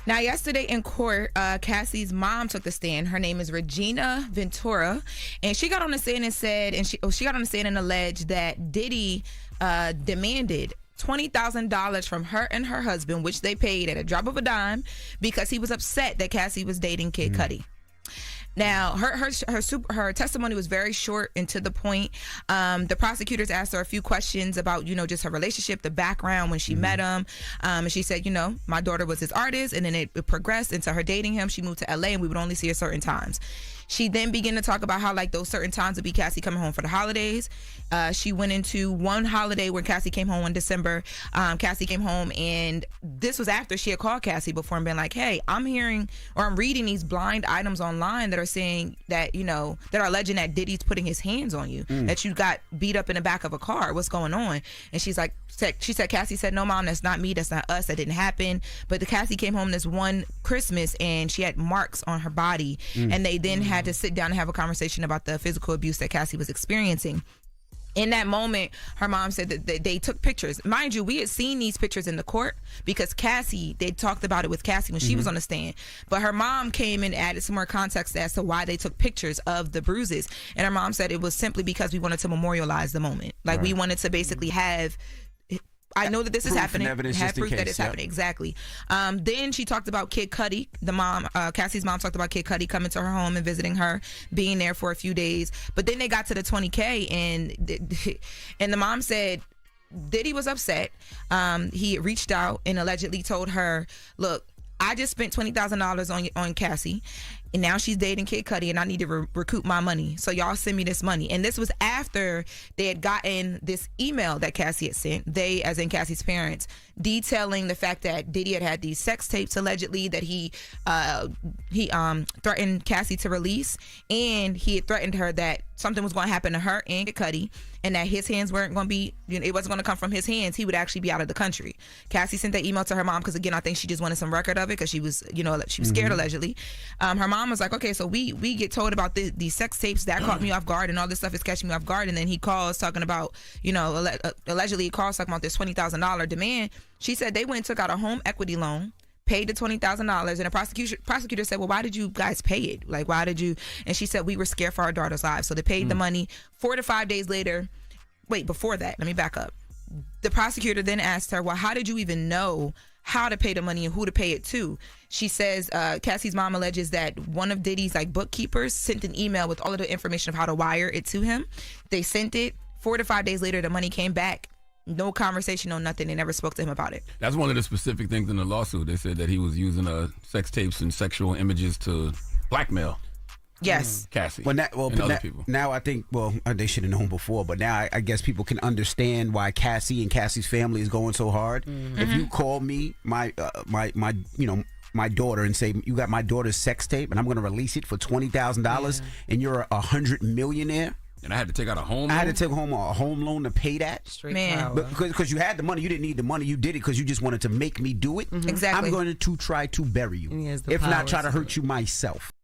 Now, yesterday in court, Cassie's mom took the stand. Her name is Regina Ventura, and she got on the stand and said, she got on the stand and alleged that Diddy demanded $20,000 from her and her husband, which they paid at a drop of a dime, because he was upset that Cassie was dating Kid Cudi. Now, her testimony was very short and to the point. The prosecutors asked her a few questions about, just her relationship, the background when she met him. And she said, my daughter was his artist, and then it progressed into her dating him. She moved to LA, and we would only see her certain times. She then began to talk about how, those certain times would be Cassie coming home for the holidays. She went into one holiday where Cassie came home in December. Cassie came home, and this was after she had called Cassie before and been like, hey, I'm hearing or I'm reading these blind items online that are saying that, that are alleging that Diddy's putting his hands on you, that you got beat up in the back of a car. What's going on? And she's like, Cassie said, no, Mom, that's not me. That's not us. That didn't happen. But the Cassie came home this one Christmas, and she had marks on her body. And they then had to sit down and have a conversation about the physical abuse that Cassie was experiencing. In that moment, her mom said that they took pictures. Mind you, we had seen these pictures in the court because they talked about it with Cassie when she was on the stand. But her mom came and added some more context as to why they took pictures of the bruises. And her mom said it was simply because we wanted to memorialize the moment. We wanted to basically have... I know that this is happening. Have proof that it's happening. Exactly. Then she talked about Kid Cudi. The mom, Cassie's mom, talked about Kid Cudi coming to her home and visiting her, being there for a few days. But then they got to the $20K, and the mom said Diddy was upset. He reached out and allegedly told her, "Look, I just spent $20,000 on Cassie, and now she's dating Kid Cudi, and I need to recoup my money. So y'all send me this money." And this was after they had gotten this email that Cassie had sent, they, as in Cassie's parents, detailing the fact that Diddy had these sex tapes allegedly that he threatened Cassie to release, and he had threatened her that something was going to happen to her and Kid Cudi, and that his hands weren't going to be, it wasn't going to come from his hands. He would actually be out of the country. Cassie sent that email to her mom because, again, I think she just wanted some record of it because she was, she was scared allegedly. Her mom was like, okay, so we get told about these sex tapes that caught me off guard, and all this stuff is catching me off guard. And then he calls talking about, allegedly he calls talking about this $20,000 demand. She said they went and took out a home equity loan, paid the $20,000, and the prosecutor said, well, why did you guys pay it? Why did you? And she said, we were scared for our daughter's lives. So they paid the money. 4 to 5 days later, before that, let me back up. The prosecutor then asked her, well, how did you even know how to pay the money and who to pay it to? She says Cassie's mom alleges that one of Diddy's bookkeepers sent an email with all of the information of how to wire it to him. They sent it. 4 to 5 days later, the money came back. No conversation, no nothing. They never spoke to him about it. That's one of the specific things in the lawsuit. They said that he was using sex tapes and sexual images to blackmail. Yes. Cassie. And other people. Now I think, they should have known before, but now I guess people can understand why Cassie and Cassie's family is going so hard. If you call me, my daughter, and say, you got my daughter's sex tape and I'm going to release it for $20,000 and you're a $100 millionaire. And I had to take out a home loan? I had to take home a home loan to pay that. Straight man. Because you had the money. You didn't need the money. You did it because you just wanted to make me do it. Exactly. I'm going to try to bury you. If not, try to hurt you myself.